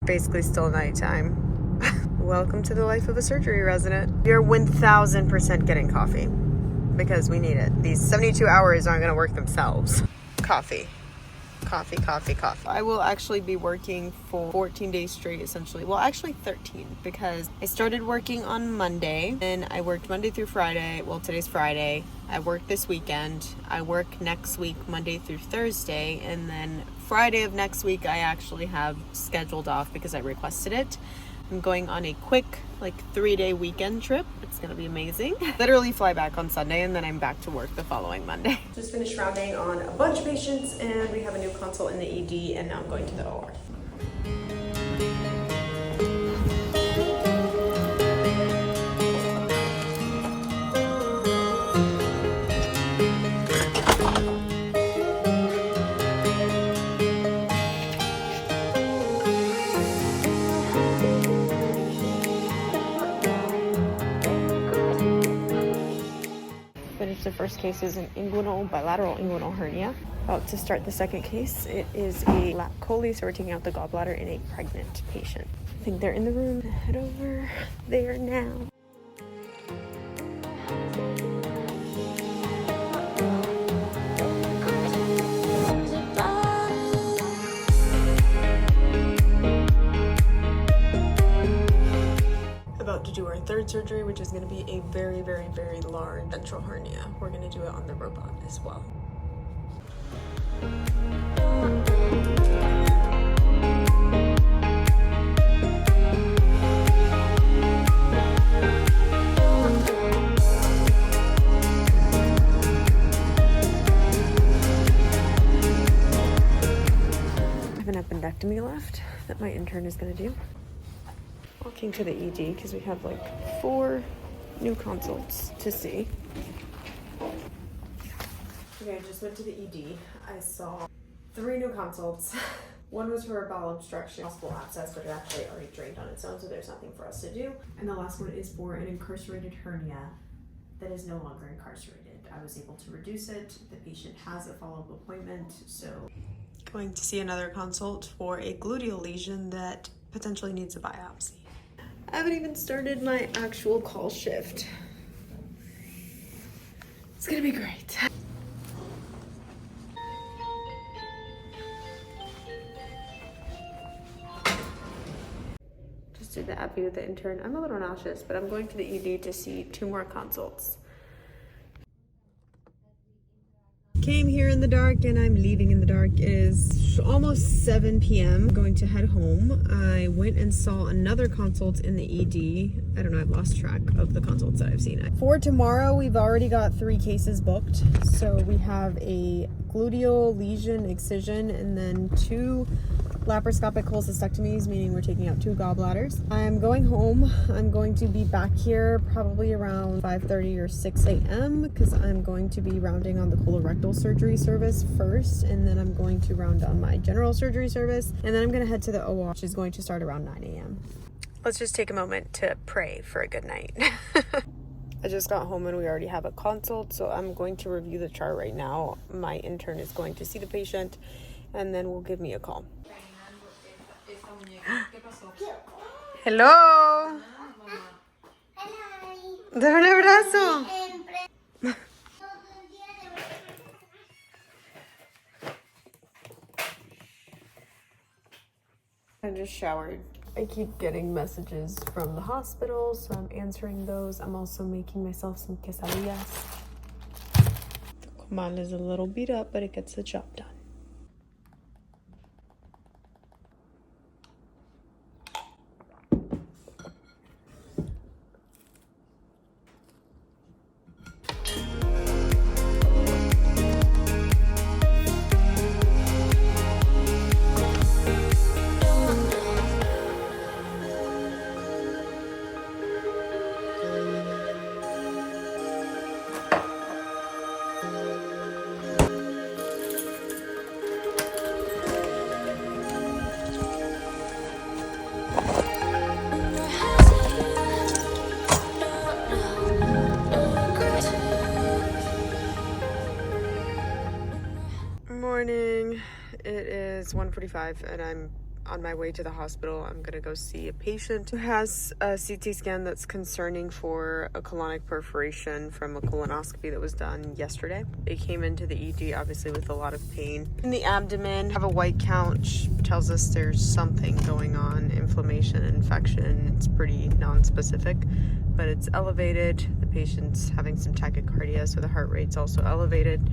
Basically still nighttime. Welcome to the life of a surgery resident. You're 1000% getting coffee because we need it. These 72 hours aren't gonna work themselves. Coffee. Coffee, coffee, coffee. I will actually be working for 14 days straight, essentially. Well, actually 13, because I started working on Monday, and I worked Monday through Friday. Well, today's Friday. I work this weekend. I work next week, Monday through Thursday, and then Friday of next week, I actually have scheduled off because I requested it. I'm going on a quick, 3-day weekend trip. It's gonna be amazing. Literally fly back on Sunday and then I'm back to work the following Monday. Just finished rounding on a bunch of patients and we have a new consult in the ED and now I'm going to the OR. The first case is an bilateral inguinal hernia. About to start the second case. It is a lap chole, so we're taking out the gallbladder in a pregnant patient. I think they're in the room. Head over there now. About to do our third surgery, which is going to be a very, very, very large ventral hernia. We're going to do it on the robot as well. I have an appendectomy left that my intern is going to do. Walking to the ED because we have 4 new consults to see. Okay, I just went to the ED. I saw 3 new consults. One was for a bowel obstruction, possible abscess, but it actually already drained on its own, so there's nothing for us to do. And the last one is for an incarcerated hernia that is no longer incarcerated. I was able to reduce it. The patient has a follow-up appointment, so. Going to see another consult for a gluteal lesion that potentially needs a biopsy. I haven't even started my actual call shift. It's gonna be great. Just did the epi with the intern. I'm a little nauseous, but I'm going to the ED to see 2 more consults. Came here in the dark and I'm leaving in the dark. It is almost 7 p.m. I'm going to head home. I went and saw another consult in the ED. I don't know, I've lost track of the consults that I've seen. For tomorrow, we've already got 3 cases booked. So we have a gluteal lesion excision and then 2 laparoscopic cholecystectomies, meaning we're taking out 2 gallbladders. I'm going home. I'm going to be back here probably around 5:30 or 6 a.m. because I'm going to be rounding on the colorectal surgery service first, and then I'm going to round on my general surgery service, and then I'm going to head to the OR, which is going to start around 9 a.m. Let's just take a moment to pray for a good night. I just got home and we already have a consult, so I'm going to review the chart right now. My intern is going to see the patient, and then will give me a call. Hello. Dame un abrazo. I just showered. I keep getting messages from the hospital, so I'm answering those. I'm also making myself some quesadillas. The comal is a little beat up, but it gets the job done. Morning. It is 1:45 and I'm on my way to the hospital, I'm gonna go see a patient who has a CT scan that's concerning for a colonic perforation from a colonoscopy that was done yesterday. They came into the ED obviously with a lot of pain in the abdomen, have a white count, which tells us there's something going on, inflammation, infection. It's pretty non-specific, but it's elevated. The patient's having some tachycardia, so the heart rate's also elevated.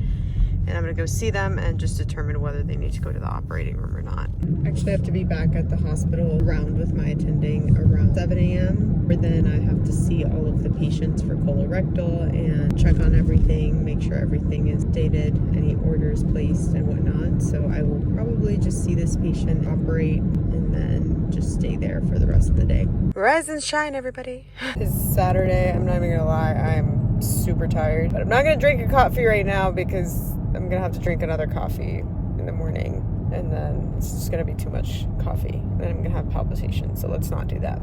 And I'm gonna go see them and just determine whether they need to go to the operating room or not. Actually, I have to be back at the hospital around with my attending around 7 a.m. But then I have to see all of the patients for colorectal and check on everything, make sure everything is dated, any orders placed and whatnot. So I will probably just see this patient operate and then just stay there for the rest of the day. Rise and shine, everybody. It's Saturday. I'm not even gonna lie, I'm super tired. But I'm not gonna drink a coffee right now because I'm gonna have to drink another coffee in the morning, and then it's just gonna be too much coffee. And then I'm gonna have palpitations, so let's not do that.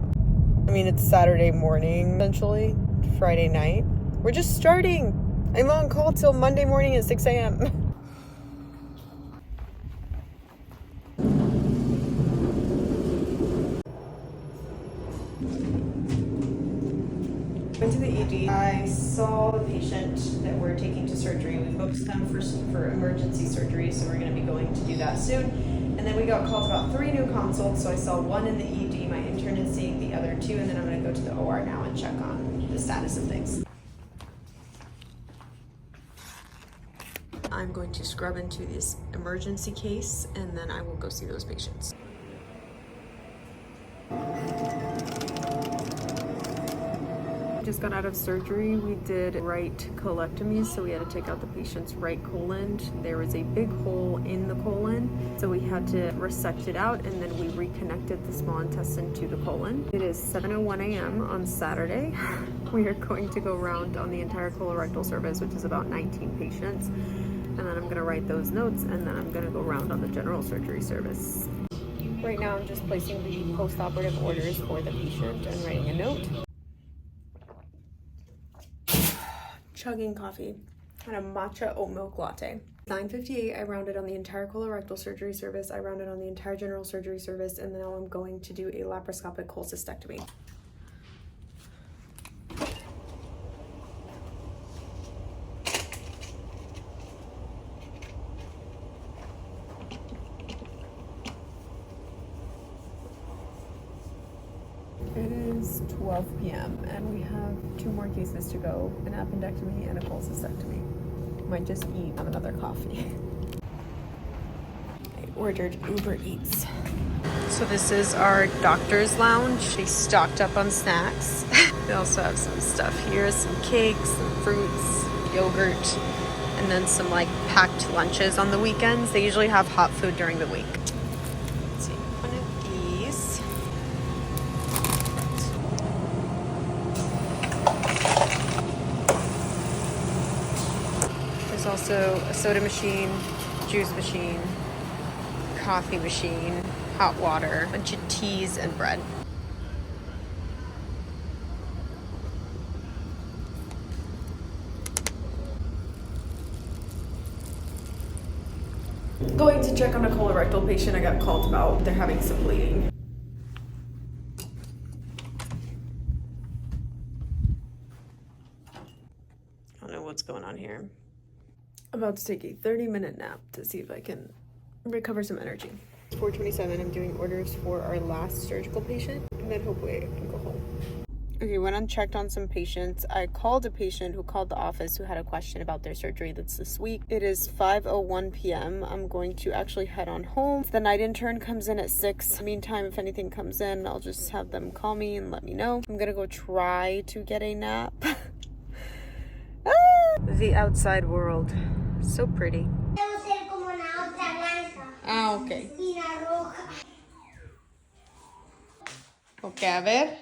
I mean, it's Saturday morning, essentially, Friday night. We're just starting. I'm on call till Monday morning at 6 a.m. Went to the ED. I saw the patient that we're taking to surgery. We booked them for emergency surgery, so we're going to be going to do that soon. And then we got called about 3 new consults. So I saw one in the ED. My intern is seeing the other 2, and then I'm going to go to the OR now and check on the status of things. I'm going to scrub into this emergency case, and then I will go see those patients. Just got out of surgery. We did right colectomy, so we had to take out the patient's right colon. There was a big hole in the colon, so we had to resect it out, and then we reconnected the small intestine to the colon. It is 7:01 a.m. on Saturday. We are going to go around on the entire colorectal service, which is about 19 patients, and then I'm going to write those notes, and then I'm going to go around on the general surgery service. Right now I'm just placing the post-operative orders for the patient and writing a note. Chugging coffee and a matcha oat milk latte. 9:58, I rounded on the entire colorectal surgery service, I rounded on the entire general surgery service, and now I'm going to do a laparoscopic cholecystectomy. It is 12 p.m. and we have 2 more cases to go, an appendectomy and a cholecystectomy. Might just eat another coffee. I ordered Uber Eats. So this is our doctor's lounge. They stocked up on snacks. They also have some stuff here, some cakes, some fruits, yogurt, and then some like packed lunches on the weekends. They usually have hot food during the week. Let's see, one of these. There's also a soda machine, juice machine, coffee machine, hot water, a bunch of teas and bread. Going to check on a colorectal patient I got called about. They're having some bleeding. I don't know what's going on here. I'm about to take a 30-minute nap to see if I can recover some energy. It's 4:27. I'm doing orders for our last surgical patient, and then hopefully I can go home. Okay, went and checked on some patients. I called a patient who called the office who had a question about their surgery that's this week. It is 5:01 p.m. I'm going to actually head on home. The night intern comes in at 6. Meantime, if anything comes in, I'll just have them call me and let me know. I'm gonna go try to get a nap. The outside world. So pretty. Ah, okay. Okay, a ver.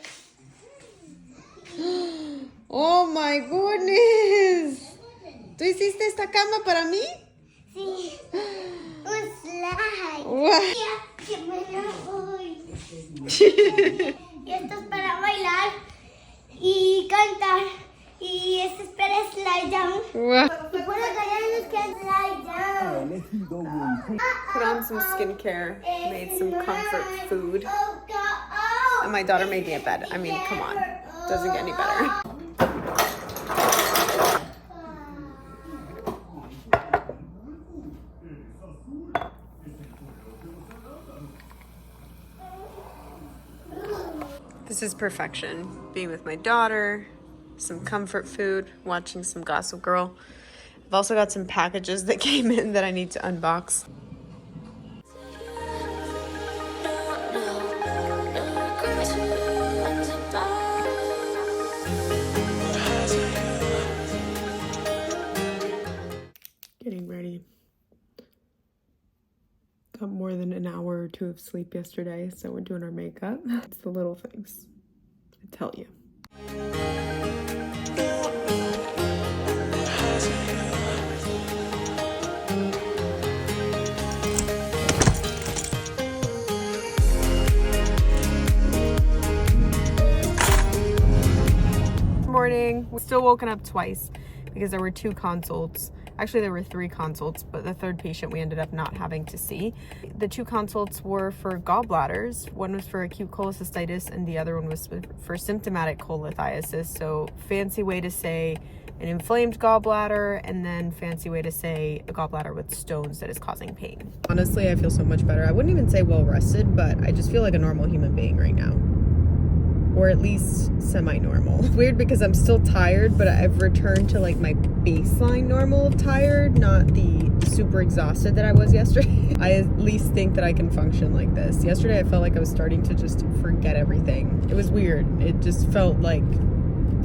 Oh my goodness. ¿Tú hiciste esta cama para mí? Sí. Un slide. Wow. Que me la voy. Y esto es para bailar y cantar. Y esto es para slide. lie down. What? Lie down. Put on some skincare, made some comfort food, Oh, God. Oh. and my daughter made me a bed. I mean, come on. Doesn't get any better. This is perfection. Being with my daughter, some comfort food, watching some Gossip Girl. I've also got some packages that came in that I need to unbox. Getting ready. Got more than an hour or two of sleep yesterday, so we're doing our makeup. It's the little things, I tell you. Morning. We still woken up twice because there were 2 consults. Actually, there were 3 consults, but the 3rd patient we ended up not having to see. The 2 consults were for gallbladders. One was for acute cholecystitis and the other one was for symptomatic cholelithiasis. So fancy way to say an inflamed gallbladder, and then fancy way to say a gallbladder with stones that is causing pain. Honestly, I feel so much better. I wouldn't even say well rested, but I just feel like a normal human being right now. Or at least semi-normal. It's weird because I'm still tired, but I've returned to like my baseline normal of tired, not the super exhausted that I was yesterday. I at least think that I can function like this. Yesterday I felt like I was starting to just forget everything. It was weird. It just felt like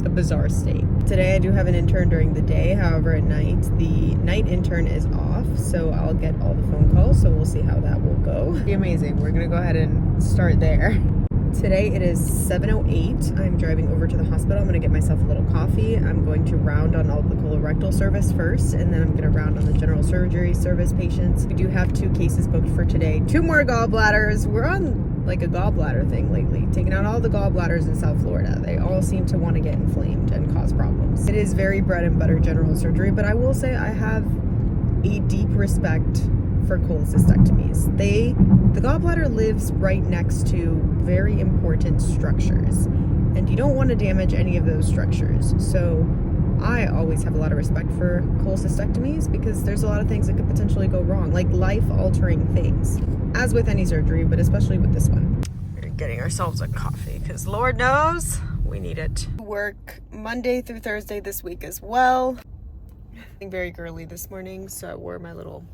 a bizarre state. Today I do have an intern during the day, however at night, the night intern is off, so I'll get all the phone calls, so we'll see how that will go. It'll be amazing. We're gonna go ahead and start there. Today it is 7:08. I'm driving over to the hospital. I'm going to get myself a little coffee. I'm going to round on all the colorectal service first, and then I'm going to round on the general surgery service patients. We do have 2 cases booked for today. 2 more gallbladders. We're on like a gallbladder thing lately, taking out all the gallbladders in South Florida. They all seem to want to get inflamed and cause problems. It is very bread and butter general surgery, but I will say I have a deep respect for cholecystectomies. The gallbladder lives right next to very important structures, and you don't want to damage any of those structures. So I always have a lot of respect for cholecystectomies because there's a lot of things that could potentially go wrong, like life-altering things, as with any surgery, but especially with this one. We're getting ourselves a coffee because Lord knows we need it. Work Monday through Thursday this week as well. I'm very girly this morning, so I wore my little,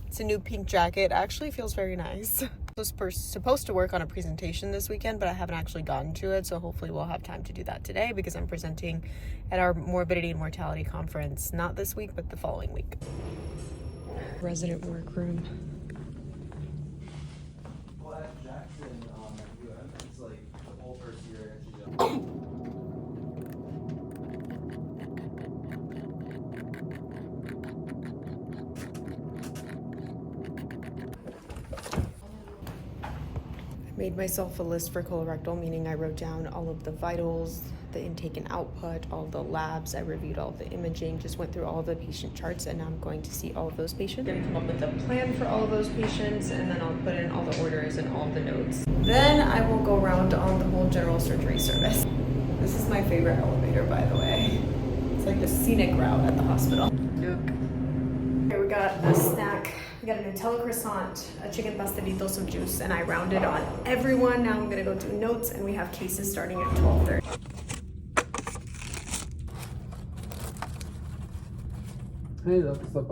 it's a new pink jacket. It actually feels very nice. I was supposed to work on a presentation this weekend, but I haven't actually gotten to it, so hopefully we'll have time to do that today because I'm presenting at our morbidity and mortality conference, not this week, but the following week. Resident workroom. Well, at Jackson, it's like the whole first year actually. Made myself a list for colorectal, meaning I wrote down all of the vitals, the intake and output, all the labs. I reviewed all the imaging, just went through all the patient charts, and now I'm going to see all of those patients. I'm going to come up with a plan for all of those patients, and then I'll put in all the orders and all the notes. Then I will go around on the whole general surgery service. This is my favorite elevator, by the way. It's like the scenic route at the hospital. Here we got a snack. We got a Nutella croissant, a chicken pastelito, some juice, and I rounded on everyone. Now I'm gonna go do notes, and we have cases starting at 12:30. Hey, that's the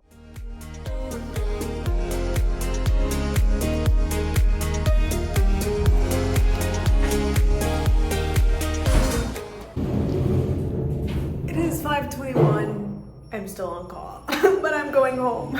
It is 5:21. I'm still on call, but I'm going home.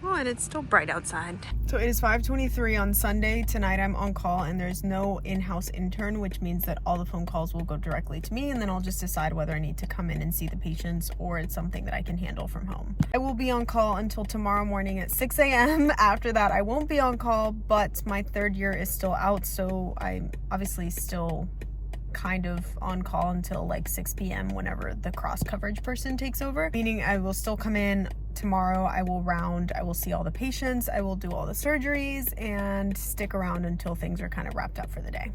Oh, and it's still bright outside. So it is 5:23 on Sunday. Tonight I'm on call and there's no in-house intern, which means that all the phone calls will go directly to me, and then I'll just decide whether I need to come in and see the patients or it's something that I can handle from home. I will be on call until tomorrow morning at 6 a.m. After that, I won't be on call, but my 3rd year is still out, so I'm obviously still kind of on call until like 6 p.m. whenever the cross coverage person takes over. Meaning I will still come in tomorrow, I will round, I will see all the patients, I will do all the surgeries, and stick around until things are kind of wrapped up for the day.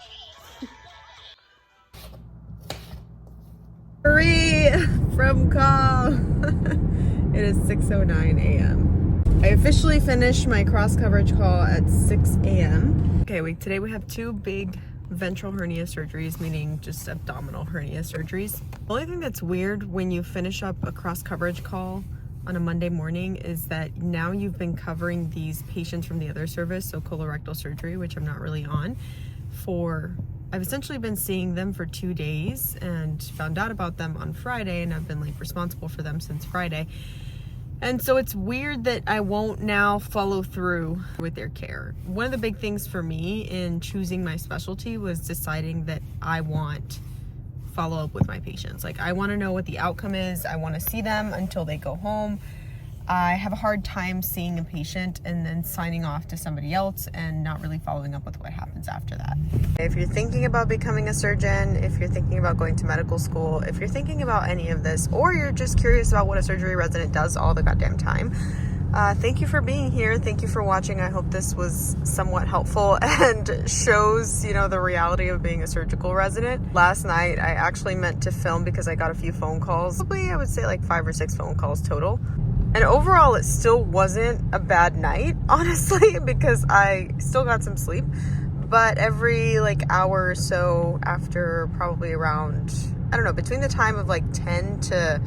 Free from call. It is 6:09 a.m. I officially finished my cross coverage call at 6 a.m. Okay, today we have 2 big ventral hernia surgeries, meaning just abdominal hernia surgeries. The only thing that's weird when you finish up a cross coverage call on a Monday morning is that now you've been covering these patients from the other service, so colorectal surgery, which I'm not really on, I've essentially been seeing them for 2 days and found out about them on Friday, and I've been like responsible for them since Friday. And so it's weird that I won't now follow through with their care. One of the big things for me in choosing my specialty was deciding that I want follow up with my patients. Like, I want to know what the outcome is. I want to see them until they go home. I have a hard time seeing a patient and then signing off to somebody else and not really following up with what happens after that. If you're thinking about becoming a surgeon, if you're thinking about going to medical school, if you're thinking about any of this, or you're just curious about what a surgery resident does all the goddamn time, thank you for being here. Thank you for watching. I hope this was somewhat helpful and shows, the reality of being a surgical resident. Last night, I actually meant to film because I got a few phone calls. Probably, I would say like 5 or 6 phone calls total. And overall, it still wasn't a bad night, honestly, because I still got some sleep. But every hour or so after probably around, I don't know, between the time of 10 to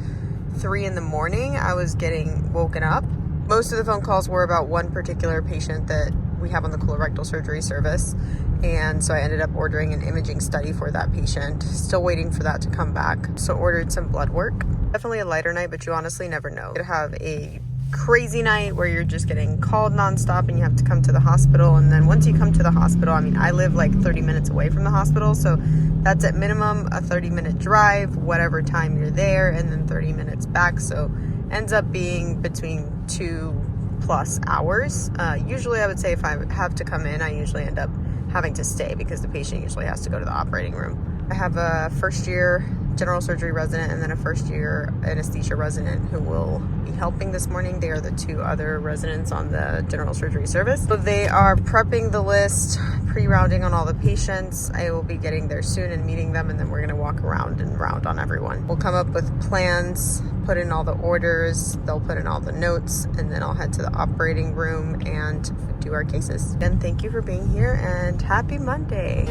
3 in the morning, I was getting woken up. Most of the phone calls were about one particular patient that we have on the colorectal surgery service. And so I ended up ordering an imaging study for that patient. Still waiting for that to come back. So ordered some blood work. Definitely a lighter night, but you honestly never know. You could have a crazy night where you're just getting called nonstop and you have to come to the hospital. And then once you come to the hospital, I live 30 minutes away from the hospital. So that's at minimum a 30-minute drive, whatever time you're there, and then 30 minutes back. So ends up being between 2+ hours. Usually I would say if I have to come in, I usually end up having to stay because the patient usually has to go to the operating room. I have a first-year general surgery resident and then a first-year anesthesia resident who will be helping this morning. They are the 2 other residents on the general surgery service. So they are prepping the list, pre-rounding on all the patients. I will be getting there soon and meeting them, and then we're going to walk around and round on everyone. We'll come up with plans, put in all the orders, they'll put in all the notes, and then I'll head to the operating room and do our cases. Again, thank you for being here and happy Monday.